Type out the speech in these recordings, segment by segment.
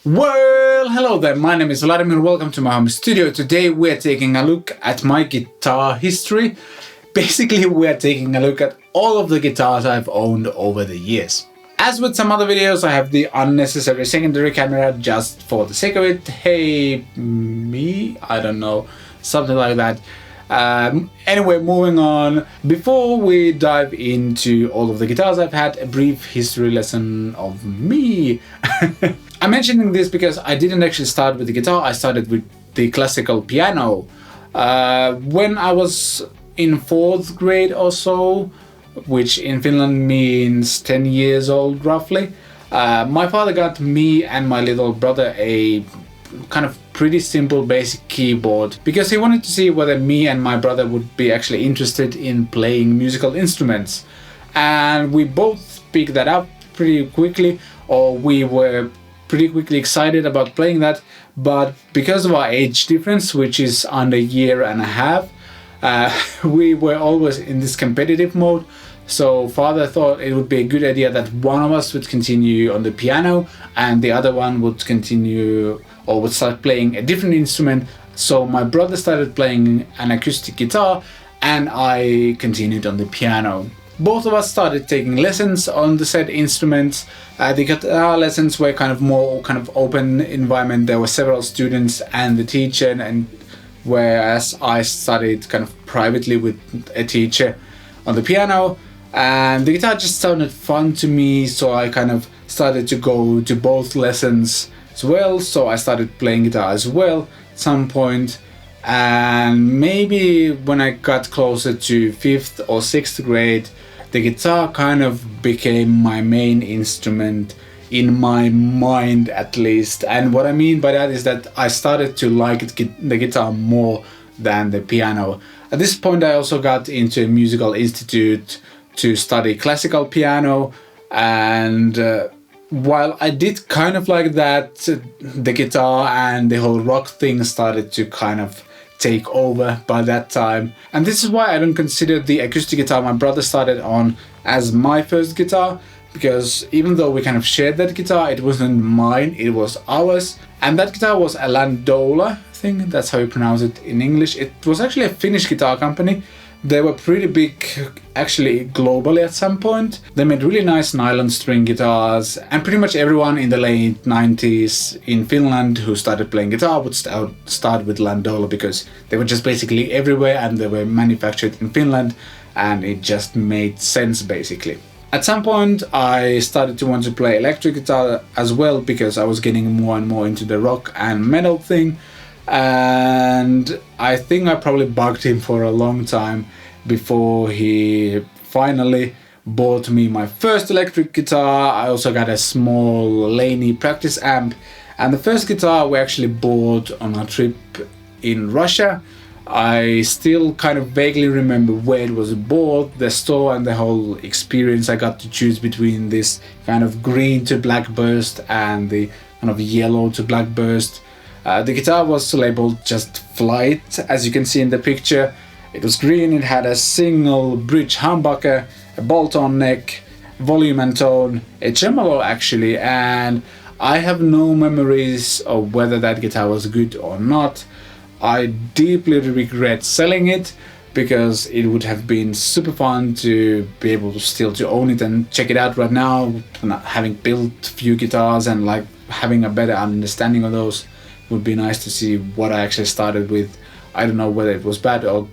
Well, hello there, my name is Vladimir, welcome to my home studio. Today we're taking a look at my guitar history. Basically, we're taking a look at all of the guitars I've owned over the years. As with some other videos, I have the unnecessary secondary camera just for the sake of it. Hey, me? I don't know, something like that. Anyway, moving on. Before we dive into all of the guitars I've had, a brief history lesson of me. I'm mentioning this because I didn't actually start with the guitar, I started with the classical piano. When I was in 4th grade or so, which in Finland means 10 years old roughly, my father got me and my little brother a kind of pretty simple basic keyboard because he wanted to see whether me and my brother would be actually interested in playing musical instruments. And we both picked that up pretty quickly, or we were pretty quickly excited about playing that, but because of our age difference, which is under a year and a half, we were always in this competitive mode. So father thought it would be a good idea that one of us would continue on the piano and the other one would continue or would start playing a different instrument. So my brother started playing an acoustic guitar and I continued on the piano. Both of us started taking lessons on the said instruments. The guitar lessons were kind of open environment. There were several students and the teacher, and whereas I studied kind of privately with a teacher on the piano, and the guitar just sounded fun to me, so I kind of started to go to both lessons as well. So I started playing guitar as well at some point. And maybe when I got closer to 5th or 6th grade, the guitar kind of became my main instrument in my mind, at least. And what I mean by that is that I started to like the guitar more than the piano. At this point, I also got into a musical institute to study classical piano, and while I did kind of like that, the guitar and the whole rock thing started to kind of take over by that time. And this is why I don't consider the acoustic guitar my brother started on as my first guitar, because even though we kind of shared that guitar, it wasn't mine, it was ours. And that guitar was a Landola, I think that's how you pronounce it in English. It was actually a Finnish guitar company. They were pretty big actually globally at some point. They made really nice nylon string guitars, and pretty much everyone in the late 90s in Finland who started playing guitar would start with Landola because they were just basically everywhere and they were manufactured in Finland, and it just made sense basically. At some point I started to want to play electric guitar as well because I was getting more and more into the rock and metal thing. And I think I probably bugged him for a long time before he finally bought me my first electric guitar. I also got a small Laney practice amp, and the first guitar we actually bought on a trip in Russia. I still kind of vaguely remember where it was bought, the store, and the whole experience. I got to choose between this kind of green to black burst and the kind of yellow to black burst. The guitar was labeled just Flight, as you can see in the picture. It was green, it had a single bridge humbucker, a bolt-on neck, volume and tone, a tremolo actually, and I have no memories of whether that guitar was good or not. I deeply regret selling it because it would have been super fun to be able to still to own it and check it out right now, having built a few guitars and like having a better understanding of those. Would be nice to see what I actually started with. I don't know whether it was bad or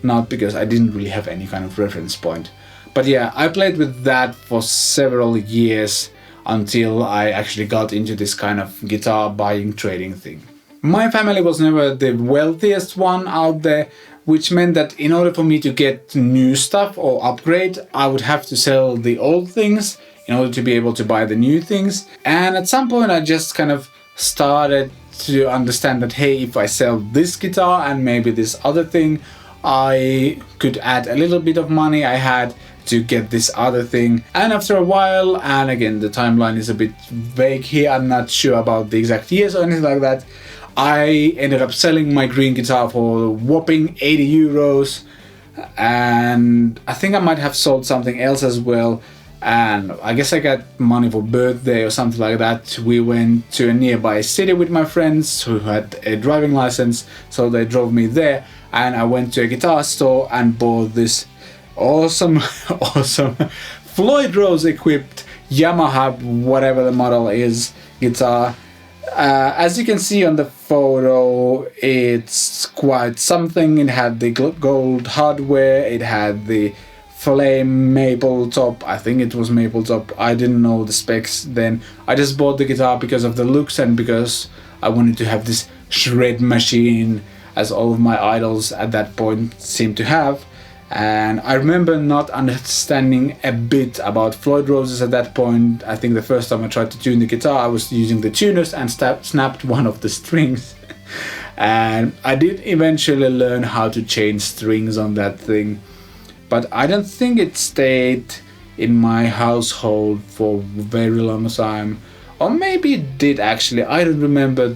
not because I didn't really have any kind of reference point. But yeah, I played with that for several years until I actually got into this kind of guitar buying trading thing. My family was never the wealthiest one out there, which meant that in order for me to get new stuff or upgrade, I would have to sell the old things in order to be able to buy the new things. And at some point I just kind of started to understand that, hey, if I sell this guitar and maybe this other thing, I could add a little bit of money I had to get this other thing. And after a while, and again the timeline is a bit vague here, I'm not sure about the exact years or anything like that, I ended up selling my green guitar for a whopping 80 euros, and I think I might have sold something else as well. and I guess I got money for birthday or something like that. We went to a nearby city with my friends who had a driving license, so they drove me there, and I went to a guitar store and bought this awesome Floyd Rose equipped Yamaha, whatever the model is, guitar. As you can see on the photo, it's quite something. It had the gold hardware, it had the flame maple top. I think it was maple top. I didn't know the specs then. I just bought the guitar because of the looks and because I wanted to have this shred machine, as all of my idols at that point seemed to have. And I remember not understanding a bit about Floyd Roses at that point. I think the first time I tried to tune the guitar, I was using the tuners and snapped one of the strings. And I did eventually learn how to change strings on that thing, but I don't think it stayed in my household for a very long time. Or maybe it did actually, I don't remember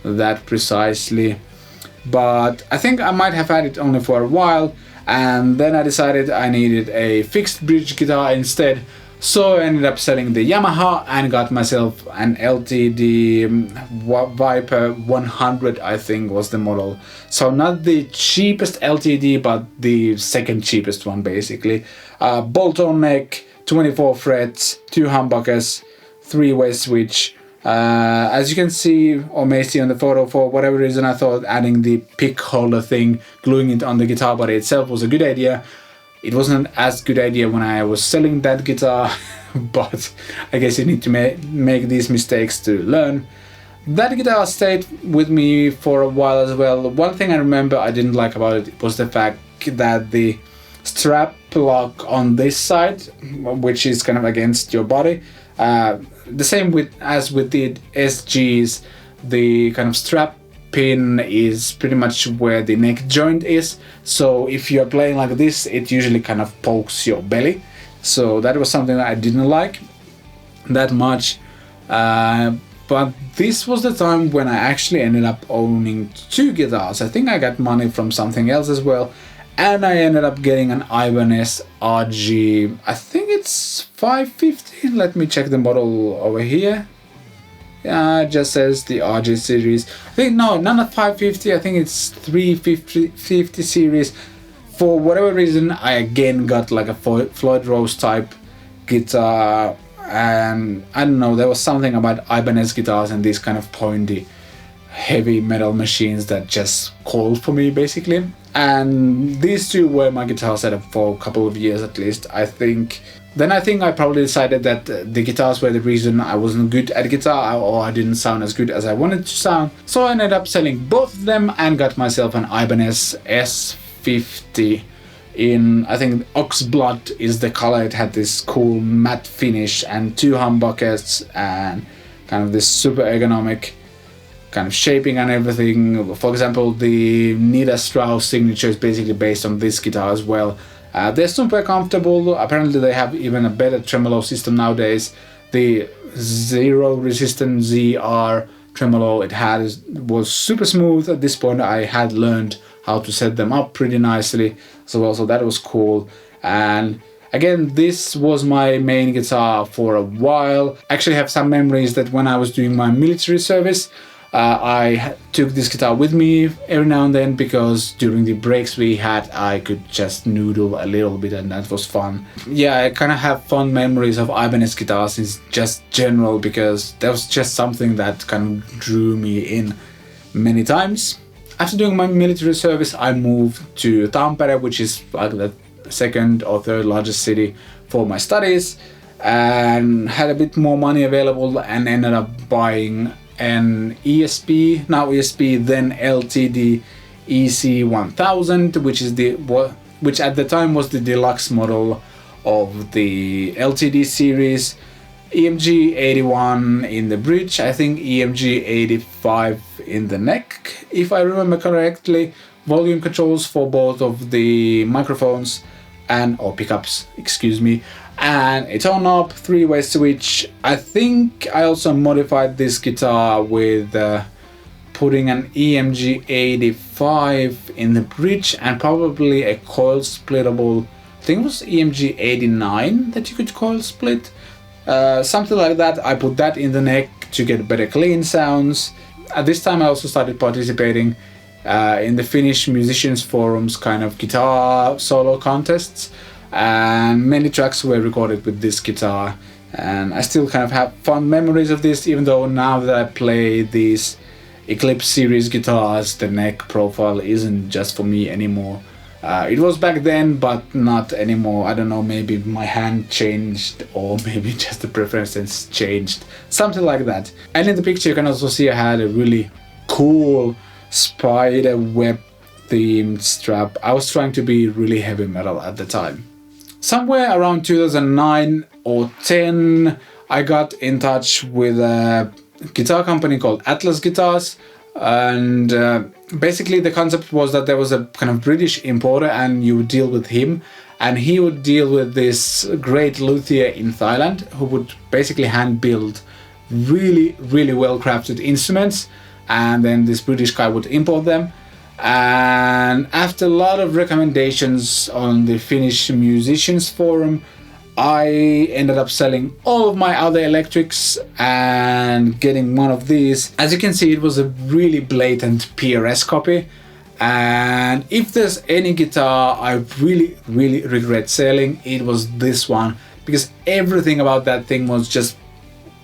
that precisely. But I think I might have had it only for a while, and then I decided I needed a fixed bridge guitar instead, so I ended up selling the Yamaha and got myself an LTD Viper 100, I think was the model. So not the cheapest LTD, but the second cheapest one basically. Bolt-on neck, 24 frets, 2 humbuckers, 3-way switch. As you can see or may see on the photo, for whatever reason I thought adding the pick holder thing, gluing it on the guitar body itself was a good idea. It wasn't as good idea when I was selling that guitar, but I guess you need to make these mistakes to learn. That guitar stayed with me for a while as well. One thing I remember I didn't like about it was the fact that the strap lock on this side, which is kind of against your body, the same as with the SGs, the kind of strap pin is pretty much where the neck joint is. So if you're playing like this, it usually kind of pokes your belly. So that was something that I didn't like that much. But this was the time when I actually ended up owning 2 guitars. I think I got money from something else as well. And I ended up getting an Ibanez RG, I think it's 550, let me check the model over here. It just says the RG series. I think, no, not a 550, I think it's 350 series. For whatever reason, I again got like a Floyd Rose type guitar, and I don't know, there was something about Ibanez guitars and these kind of pointy, heavy metal machines that just called for me basically. And these 2 were my guitar setup for a couple of years at least, I think. Then I think I probably decided that the guitars were the reason I wasn't good at guitar, or I didn't sound as good as I wanted to sound. So I ended up selling both of them and got myself an Ibanez S50 in, I think Oxblood is the color. It had this cool matte finish and 2 humbuckers and kind of this super ergonomic kind of shaping and everything. For example, the Nita Strauss signature is basically based on this guitar as well. They're super comfortable. Apparently they have even a better tremolo system nowadays. The zero resistance ZR tremolo it had was super smooth. At this point I had learned how to set them up pretty nicely, so that was cool. And again, this was my main guitar for a while. I actually have some memories that when I was doing my military service, I took this guitar with me every now and then, because during the breaks we had, I could just noodle a little bit, and that was fun. Yeah, I kind of have fond memories of Ibanez guitars in just general, because that was just something that kind of drew me in many times. After doing my military service, I moved to Tampere, which is like the 2nd or 3rd largest city for my studies, and had a bit more money available and ended up buying an ESP, now ESP, then LTD EC1000, which at the time was the deluxe model of the LTD series. EMG 81 in the bridge, I think EMG 85 in the neck, if I remember correctly. Volume controls for both of the microphones or pickups, excuse me, and a tone knob, 3-way switch. I think I also modified this guitar with putting an EMG 85 in the bridge and probably a coil splittable think it was EMG 89 that you could coil split. Something like that. I put that in the neck to get better clean sounds. At this time I also started participating in the Finnish musicians forums kind of guitar solo contests, and many tracks were recorded with this guitar, and I still kind of have fond memories of this, even though now that I play these Eclipse series guitars, the neck profile isn't just for me anymore. It was back then, but not anymore. I don't know, maybe my hand changed, or maybe just the preferences changed, something like that. And in the picture you can also see I had a really cool spider web themed strap. I was trying to be really heavy metal at the time. Somewhere around 2009 or 10 I got in touch with a guitar company called Atlas Guitars, and basically the concept was that there was a kind of British importer and you would deal with him, and he would deal with this great luthier in Thailand who would basically hand build really well crafted instruments, and then this British guy would import them. And after a lot of recommendations on the Finnish musicians forum, I ended up selling all of my other electrics and getting one of these. As you can see, it was a really blatant PRS copy, and if there's any guitar I really regret selling, it was this one, because everything about that thing was just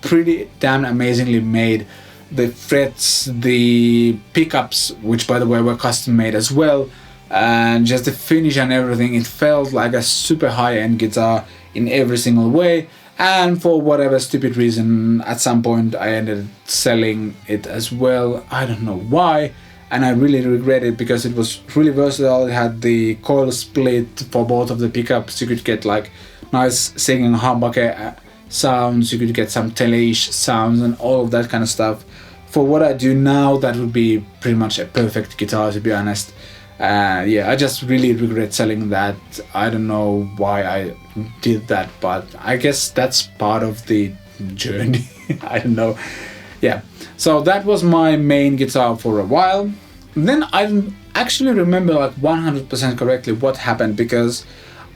pretty damn amazingly made. The frets, the pickups, which by the way were custom made as well, and just the finish and everything, it felt like a super high-end guitar in every single way. And for whatever stupid reason, at some point I ended up selling it as well. I don't know why, and I really regret it, because it was really versatile. It had the coil split for both of the pickups. You could get like nice singing humbucker sounds, you could get some Tele-ish sounds and all of that kind of stuff. For what I do now, that would be pretty much a perfect guitar, to be honest. Yeah, I just really regret selling that. I don't know why I did that, but I guess that's part of the journey. I don't know. Yeah, so that was my main guitar for a while. Then I don't actually remember like 100% correctly what happened, because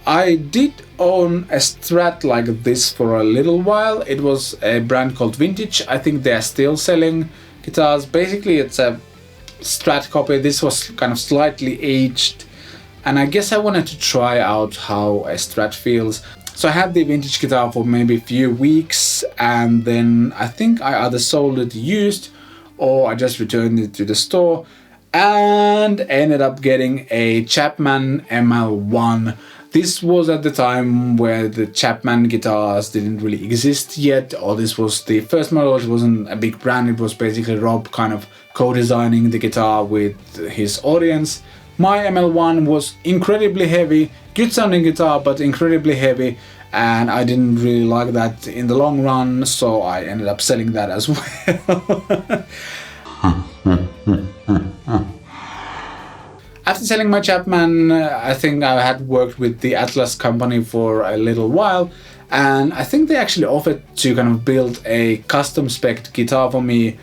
I did own a Strat like this for a little while. It was a brand called Vintage. I think they're still selling guitars. Basically it's a Strat copy. This was kind of slightly aged, and I guess I wanted to try out how a Strat feels. So I had the Vintage guitar for maybe a few weeks, and then I think I either sold it used or I just returned it to the store, and ended up getting a Chapman ML1. This was at the time where the Chapman guitars didn't really exist yet, or this was the first model. It wasn't a big brand, it was basically Rob kind of co-designing the guitar with his audience. My ML1 was incredibly heavy, good sounding guitar, but incredibly heavy, and I didn't really like that in the long run, so I ended up selling that as well. After selling my Chapman, I think I had worked with the Atlas company for a little while, and I think they actually offered to kind of build a custom spec guitar for me,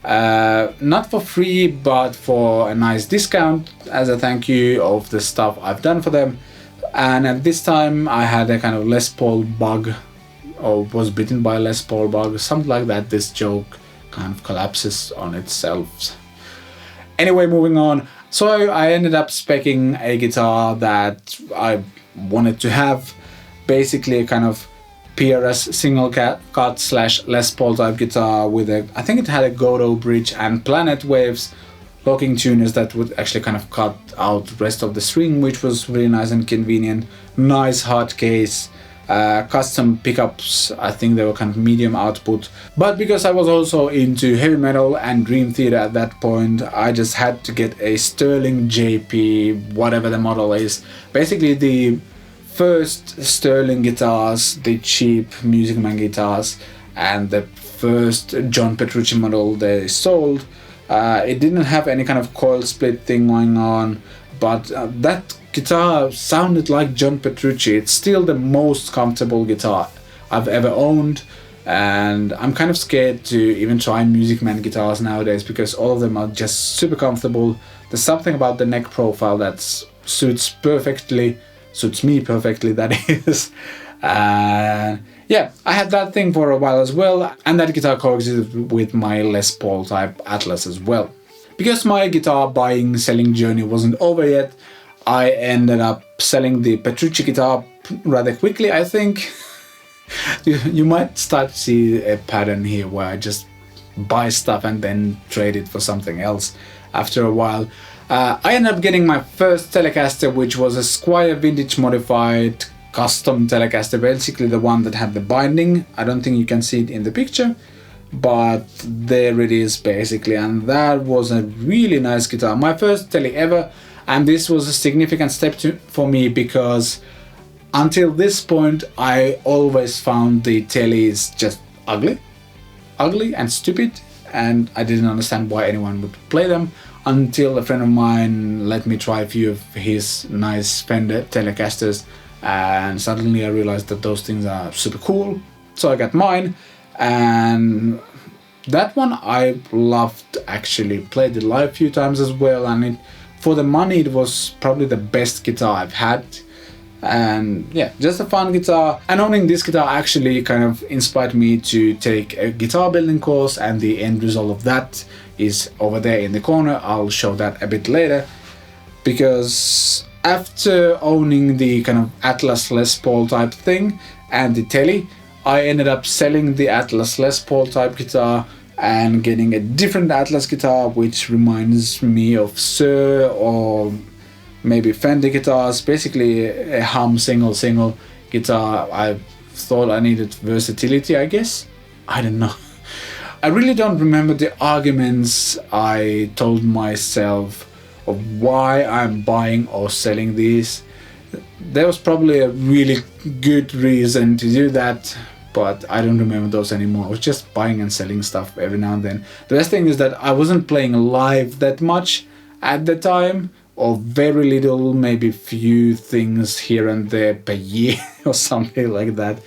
not for free, but for a nice discount as a thank you of the stuff I've done for them. And at this time I had a kind of Les Paul bug, or was bitten by a Les Paul bug, something like that. This joke kind of collapses on itself. Anyway, moving on. So I ended up speccing a guitar that I wanted to have, basically a kind of PRS single cut slash Les Paul type guitar with a, I think it had a Godot bridge and Planet Waves locking tuners that would actually kind of cut out the rest of the string, which was really nice and convenient. Nice hard case. Custom pickups, I think they were kind of medium output, but because I was also into heavy metal and Dream Theater at that point, I just had to get a Sterling JP, whatever the model is. Basically the first Sterling guitars, the cheap Music Man guitars, and the first John Petrucci model they sold. It didn't have any kind of coil split thing going on, but that guitar sounded like John Petrucci. It's still the most comfortable guitar I've ever owned, and I'm kind of scared to even try Music Man guitars nowadays because all of them are just super comfortable. There's something about the neck profile that suits perfectly suits me perfectly, that is. Yeah, I had that thing for a while as well, and that guitar coexisted with my Les Paul type Atlas as well. Because my guitar buying selling journey wasn't over yet, I ended up selling the Petrucci guitar rather quickly, I think. You might start to see a pattern here where I just buy stuff and then trade it for something else after a while. I ended up getting my first Telecaster, which was a Squier vintage modified Custom Telecaster, basically the one that had the binding. I don't think you can see it in the picture, but there it is basically, and that was a really nice guitar. My first Tele ever, and this was a significant step for me because until this point I always found the Teles just ugly and stupid, and I didn't understand why anyone would play them until a friend of mine let me try a few of his nice Fender Telecasters, and suddenly I realized that those things are super cool. So I got mine, and that one I loved actually. Played it live a few times as well, and for the money it was probably the best guitar I've had. And yeah, just a fun guitar. And owning this guitar actually kind of inspired me to take a guitar building course, and the end result of that is over there in the corner. I'll show that a bit later, because after owning the kind of Atlas Les Paul type thing and the Tele, I ended up selling the Atlas Les Paul type guitar and getting a different Atlas guitar, which reminds me of Sir or maybe Fender guitars, basically a hum single guitar. I thought I needed versatility, I guess. I don't know. I really don't remember the arguments I told myself of why I'm buying or selling these. There was probably a really good reason to do that, but I don't remember those anymore. I was just buying and selling stuff every now and then. The best thing is that I wasn't playing live that much at the time, or very little, maybe few things here and there per year or something like that.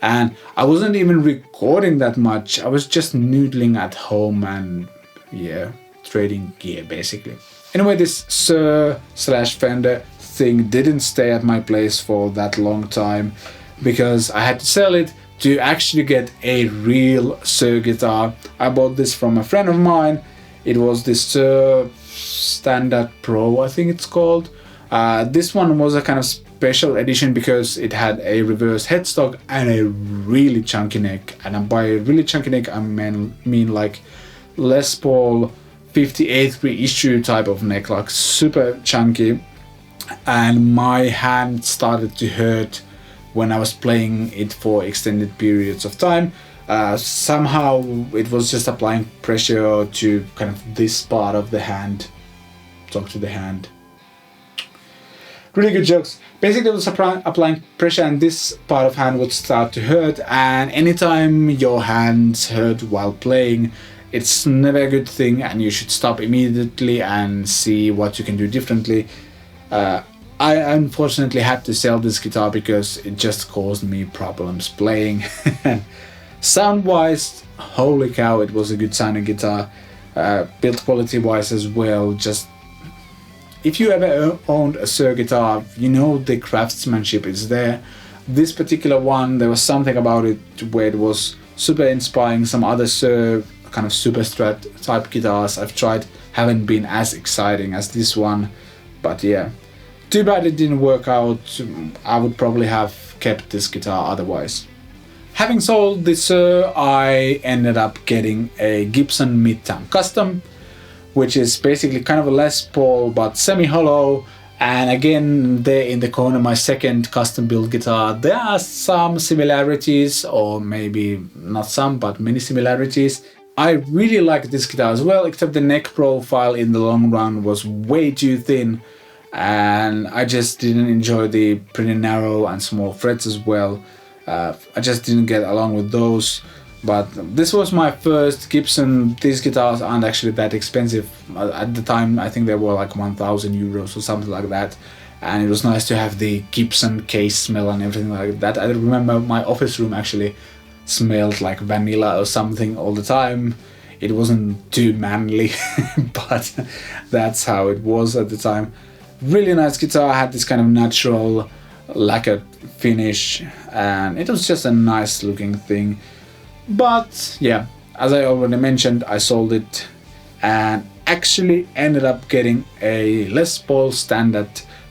And I wasn't even recording that much. I was just noodling at home and yeah, trading gear basically. Anyway, this Sir/Fender thing didn't stay at my place for that long time, because I had to sell it to actually get a real Sir guitar. I bought this from a friend of mine. It was this Sir Standard Pro, I think it's called. This one was a kind of special edition because it had a reverse headstock and a really chunky neck. And by a really chunky neck, I mean like Les Paul 58th reissue type of neck, like super chunky. And my hand started to hurt when I was playing it for extended periods of time. Somehow it was just applying pressure to kind of this part of the hand. Talk to the hand. Really good jokes. Basically it was applying pressure, and this part of hand would start to hurt, and anytime your hands hurt while playing, it's never a good thing, and you should stop immediately and see what you can do differently. I unfortunately had to sell this guitar because it just caused me problems playing. Sound wise, holy cow, it was a good sounding guitar. Build quality wise as well, just if you ever owned a Sir guitar, you know the craftsmanship is there. This particular one, there was something about it where it was super inspiring. Some other Sir kind of super strat type guitars I've tried haven't been as exciting as this one, but yeah, too bad it didn't work out. I would probably have kept this guitar otherwise. Having sold this Sir, I ended up getting a Gibson Midtown Custom, which is basically kind of a Les Paul but semi-hollow. And again, there in the corner, my second custom built guitar. There are some similarities, or maybe not some, but many similarities. I really like this guitar as well, except the neck profile in the long run was way too thin, and I just didn't enjoy the pretty narrow and small frets as well. I just didn't get along with those. But this was my first Gibson. These guitars aren't actually that expensive. At the time, I think they were like 1,000 euros or something like that. And it was nice to have the Gibson case smell and everything like that. I remember my office room actually smelled like vanilla or something all the time. It wasn't too manly, but that's how it was at the time. Really nice guitar. I had this kind of natural lacquered finish, and it was just a nice looking thing. But yeah, as I already mentioned, I sold it and actually ended up getting a Les Paul Standard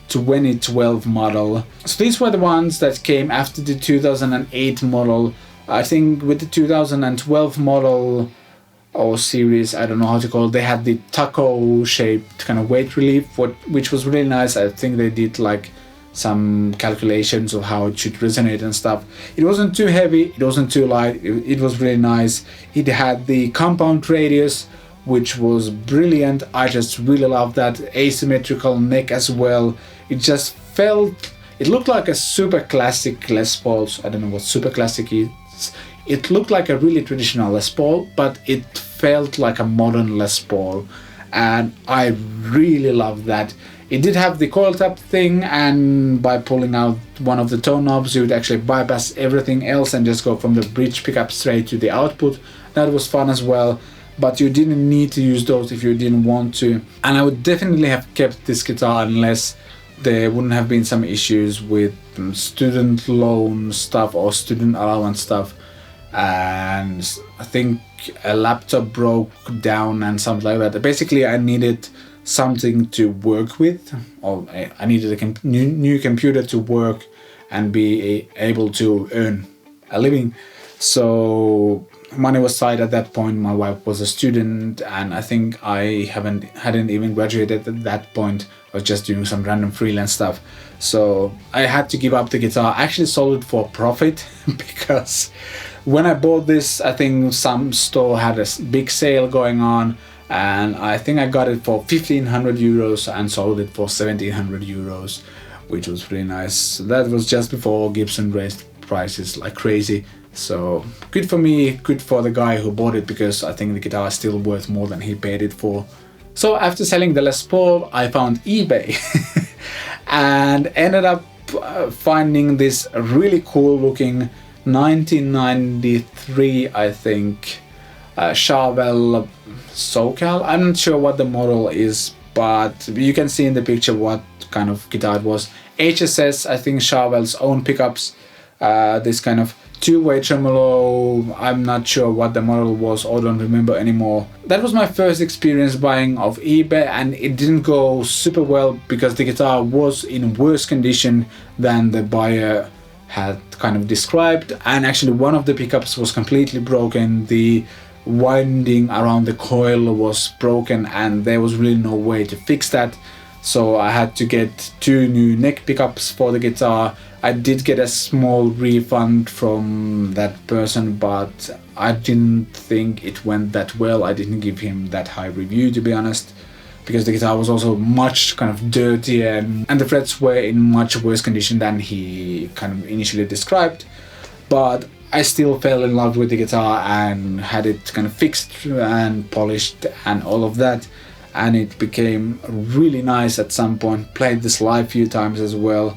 2012 model. So these were the ones that came after the 2008 model. I think with the 2012 model or series, I don't know how to call it, they had the taco shaped kind of weight relief, which was really nice. I think they did like some calculations of how it should resonate and stuff. It wasn't too heavy, it wasn't too light, it was really nice. It had the compound radius, which was brilliant. I just really loved that asymmetrical neck as well. It just felt, it looked like a super classic Les Paul. I don't know what super classic is. It looked like a really traditional Les Paul, but it felt like a modern Les Paul, and I really loved that. It did have the coil tap thing, and by pulling out one of the tone knobs you would actually bypass everything else and just go from the bridge pickup straight to the output. That was fun as well, but you didn't need to use those if you didn't want to. And I would definitely have kept this guitar unless there wouldn't have been some issues with student loan stuff or student allowance stuff, and I think a laptop broke down and something like that. Basically I needed something to work with, or I needed a new computer to work and be able to earn a living. So money was tight at that point. My wife was a student, and I think I hadn't even graduated at that point. I was just doing some random freelance stuff. So I had to give up the guitar. I actually sold it for profit because when I bought this, I think some store had a big sale going on, and I think I got it for 1,500 euros and sold it for 1,700 euros, which was really nice. So that was just before Gibson raised prices like crazy. So good for me, good for the guy who bought it, because I think the guitar is still worth more than he paid it for. So after selling the Les Paul, I found eBay and ended up finding this really cool looking 1993, I think, Charvel SoCal. I'm not sure what the model is, but you can see in the picture what kind of guitar it was. HSS, I think Charvel's own pickups, this kind of two-way tremolo. I'm not sure what the model was or don't remember anymore. That was my first experience buying off eBay, and it didn't go super well because the guitar was in worse condition than the buyer had kind of described, and actually one of the pickups was completely broken. The winding around the coil was broken and there was really no way to fix that. So I had to get 2 new neck pickups for the guitar. I did get a small refund from that person, but I didn't think it went that well. I didn't give him that high review, to be honest, because the guitar was also much kind of dirtier and the frets were in much worse condition than he kind of initially described. But I still fell in love with the guitar and had it kind of fixed and polished and all of that, and it became really nice at some point. Played this live a few times as well,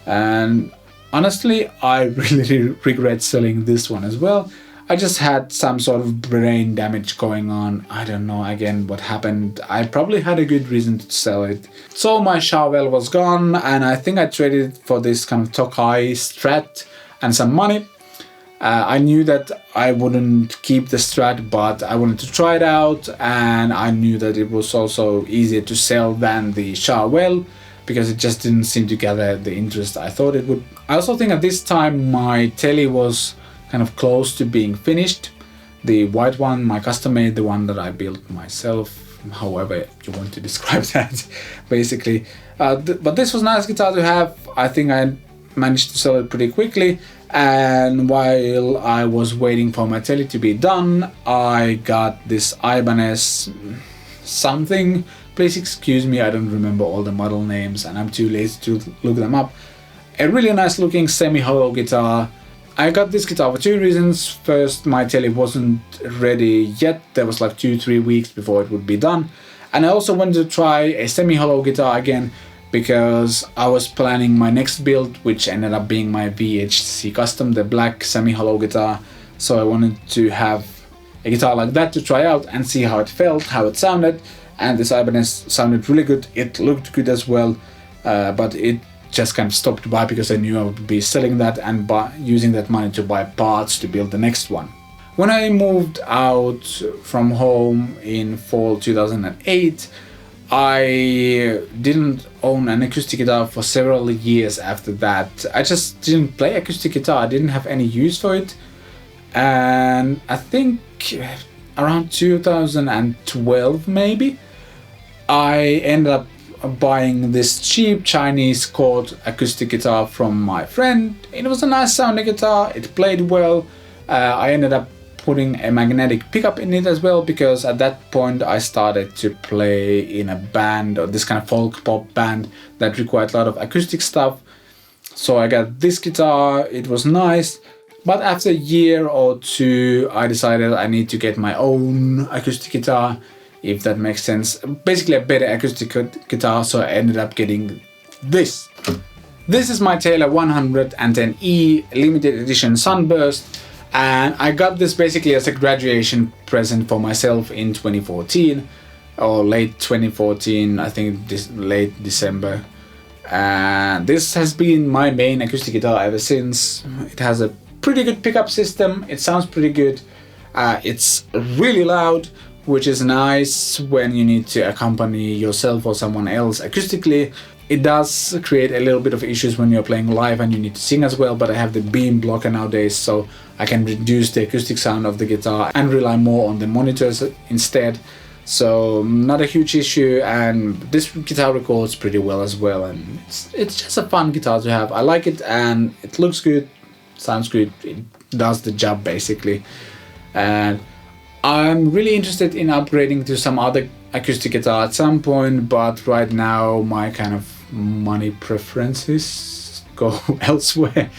and honestly I really regret selling this one as well. I just had some sort of brain damage going on. I don't know again what happened. I probably had a good reason to sell it. So my Charvel was gone, and I think I traded it for this kind of Tokai Strat and some money. I knew that I wouldn't keep the Strat, but I wanted to try it out, and I knew that it was also easier to sell than the Charvel because it just didn't seem to gather the interest I thought it would. I also think at this time my Tele was kind of close to being finished. The white one, my custom made, the one that I built myself, however you want to describe that, basically. But this was a nice guitar to have. I think I managed to sell it pretty quickly, and while I was waiting for my Tele to be done, I got this Ibanez something. Please excuse me, I don't remember all the model names and I'm too lazy to look them up. A really nice looking semi-hollow guitar. I got this guitar for 2 reasons. First, my Tele wasn't ready yet. There was like 2-3 weeks before it would be done. And I also wanted to try a semi-hollow guitar again because I was planning my next build, which ended up being my VHC Custom, the black semi-hollow guitar. So I wanted to have a guitar like that to try out and see how it felt, how it sounded. And this Ibanez sounded really good. It looked good as well, but it just kind of stopped by because I knew I would be selling that and using that money to buy parts to build the next one. When I moved out from home in fall 2008, I didn't own an acoustic guitar for several years after that. I just didn't play acoustic guitar, I didn't have any use for it. And I think around 2012 maybe, I ended up buying this cheap Chinese chord acoustic guitar from my friend. It was a nice sounding guitar, it played well. I ended up putting a magnetic pickup in it as well, because at that point I started to play in a band, or this kind of folk pop band that required a lot of acoustic stuff. So I got this guitar, it was nice. But after a year or two, I decided I need to get my own acoustic guitar, if that makes sense. Basically a better acoustic guitar, so I ended up getting this. This is my Tele 110E limited edition Sunburst, and I got this basically as a graduation present for myself in 2014, or late 2014, I think this late December. And this has been my main acoustic guitar ever since. It has a pretty good pickup system, it sounds pretty good. It's really loud, which is nice when you need to accompany yourself or someone else acoustically. It does create a little bit of issues when you're playing live and you need to sing as well, but I have the beam blocker nowadays, so I can reduce the acoustic sound of the guitar and rely more on the monitors instead. So not a huge issue, and this guitar records pretty well as well, and it's just a fun guitar to have. I like it and it looks good, sounds good, it does the job basically. And I'm really interested in upgrading to some other acoustic guitar at some point, but right now my kind of money preferences go elsewhere.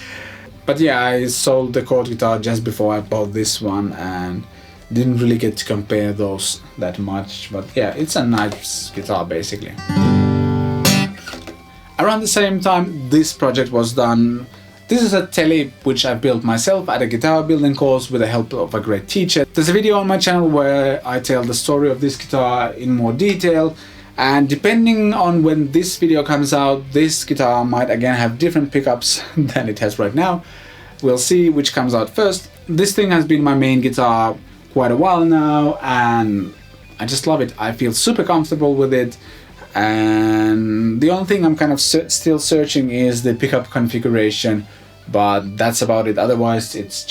But yeah, I sold the chord guitar just before I bought this one and didn't really get to compare those that much, but yeah, it's a nice guitar basically. Around the same time this project was done, this is a Tele which I built myself at a guitar building course with the help of a great teacher. There's a video on my channel where I tell the story of this guitar in more detail, and depending on when this video comes out, this guitar might again have different pickups than it has right now. We'll see which comes out first. This thing has been my main guitar quite a while now, and I just love it. I feel super comfortable with it, and the only thing I'm kind of still searching is the pickup configuration, but that's about it. Otherwise it's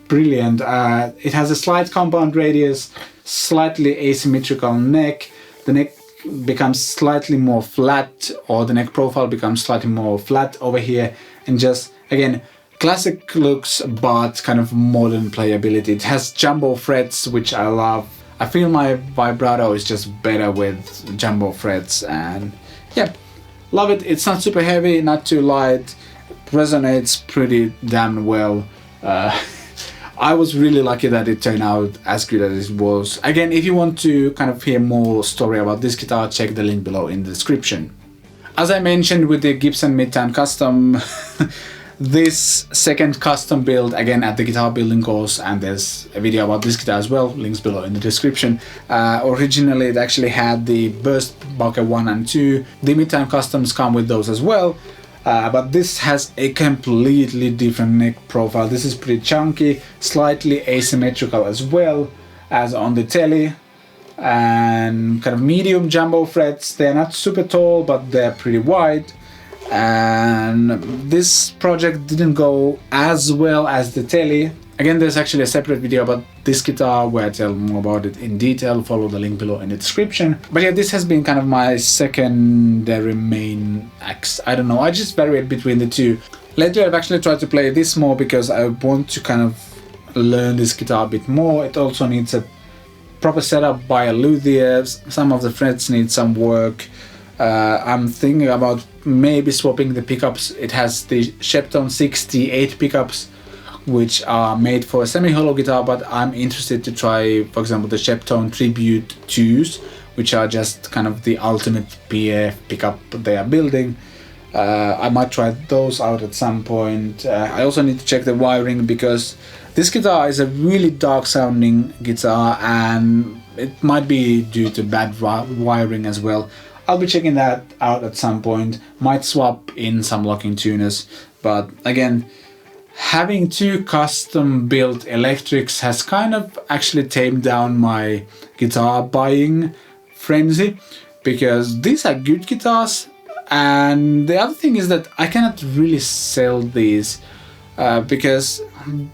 brilliant. It has a slight compound radius, slightly asymmetrical neck. The neck becomes slightly more flat, or the neck profile becomes slightly more flat over here, and just again classic looks but kind of modern playability. It has jumbo frets, which I love. I feel my vibrato is just better with jumbo frets, and yeah, love it. It's not super heavy, not too light, resonates pretty damn well. I was really lucky that it turned out as good as it was. Again, if you want to kind of hear more story about this guitar, check the link below in the description. As I mentioned with the Gibson Midtown Custom, this second custom build again at the guitar building course, and there's a video about this guitar as well, links below in the description. Originally it actually had the Burst Bucker 1 and 2, the Midtown Customs come with those as well, but this has a completely different neck profile. This is pretty chunky, slightly asymmetrical as well as on the Tele, and kind of medium jumbo frets. They're not super tall, but they're pretty wide. And this project didn't go as well as the Tele. Again, there's actually a separate video about this guitar where I tell more about it in detail. Follow the link below in the description. But yeah, this has been kind of my secondary main axe. I don't know, I just vary it between the two. Lately I've actually tried to play this more because I want to kind of learn this guitar a bit more. It also needs a proper setup by a luthier. Some of the frets need some work. I'm thinking about maybe swapping the pickups. It has the Sheptone 68 pickups, which are made for a semi-hollow guitar, but I'm interested to try, for example, the Sheptone Tribute 2s, which are just kind of the ultimate PF pickup they are building. I might try those out at some point. I also need to check the wiring, because this guitar is a really dark sounding guitar, and it might be due to bad wiring as well. I'll be checking that out at some point. Might swap in some locking tuners, but again, having 2 custom built electrics has kind of actually tamed down my guitar buying frenzy, because these are good guitars. And the other thing is that I cannot really sell these because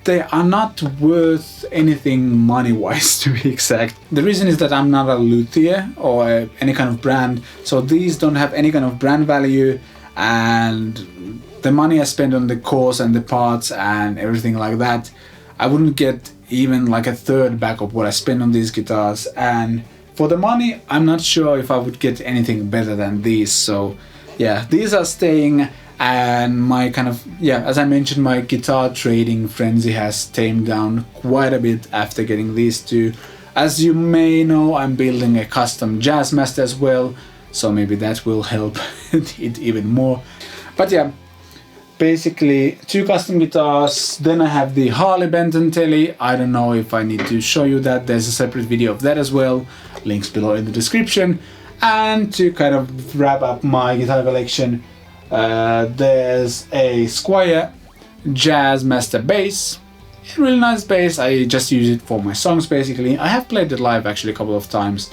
they are not worth anything money-wise, to be exact. The reason is that I'm not a luthier or any kind of brand, so these don't have any kind of brand value, and the money I spend on the course and the parts and everything like that, I wouldn't get even like a third back of what I spend on these guitars. And for the money, I'm not sure if I would get anything better than these. So yeah, these are staying, and my kind of, yeah, as I mentioned, my guitar trading frenzy has tamed down quite a bit after getting these 2. As you may know, I'm building a custom Jazzmaster as well, so maybe that will help it even more. But yeah, basically 2 custom guitars. Then I have the Harley Benton Tele. I don't know if I need to show you that. There's a separate video of that as well. Links below in the description. And to kind of wrap up my guitar collection, there's a Squier Jazzmaster bass. A really nice bass. I just use it for my songs basically. I have played it live actually a couple of times.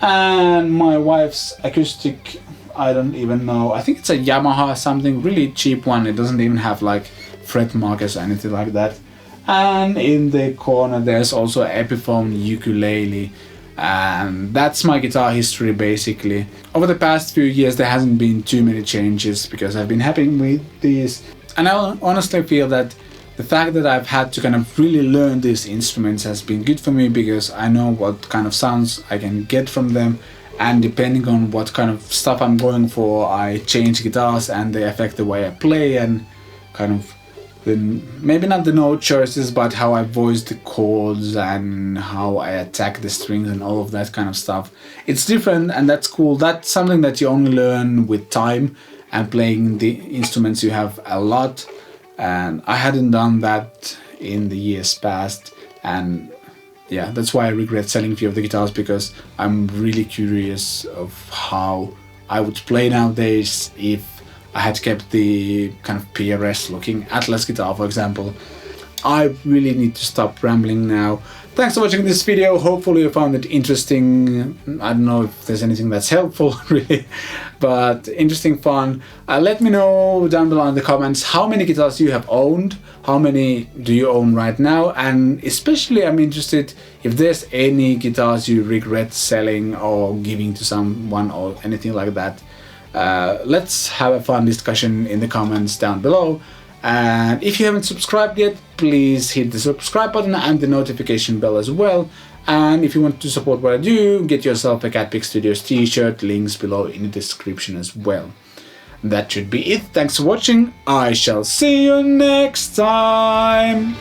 And my wife's acoustic, I don't even know, I think it's a Yamaha something, really cheap one. It doesn't even have like fret markers or anything like that. And in the corner there's also an Epiphone ukulele. And that's my guitar history basically. Over the past few years there hasn't been too many changes because I've been happy with these. And I honestly feel that the fact that I've had to kind of really learn these instruments has been good for me, because I know what kind of sounds I can get from them. And depending on what kind of stuff I'm going for, I change guitars and they affect the way I play, and kind of maybe not the note choices, but how I voice the chords and how I attack the strings and all of that kind of stuff. It's different, and that's cool. That's something that you only learn with time and playing the instruments you have a lot. And I hadn't done that in the years past, and yeah, that's why I regret selling a few of the guitars, because I'm really curious of how I would play nowadays if I had kept the kind of PRS looking Atlas guitar, for example. I really need to stop rambling now. Thanks for watching this video. Hopefully you found it interesting. I don't know if there's anything that's helpful really, but interesting, fun. Let me know down below in the comments how many guitars you have owned, how many do you own right now, and especially I'm interested if there's any guitars you regret selling or giving to someone or anything like that. Let's have a fun discussion in the comments down below. And if you haven't subscribed yet, please hit the subscribe button and the notification bell as well. And if you want to support what I do, get yourself a CatPick Studios t-shirt, links below in the description as well. That should be it. Thanks for watching. I shall see you next time.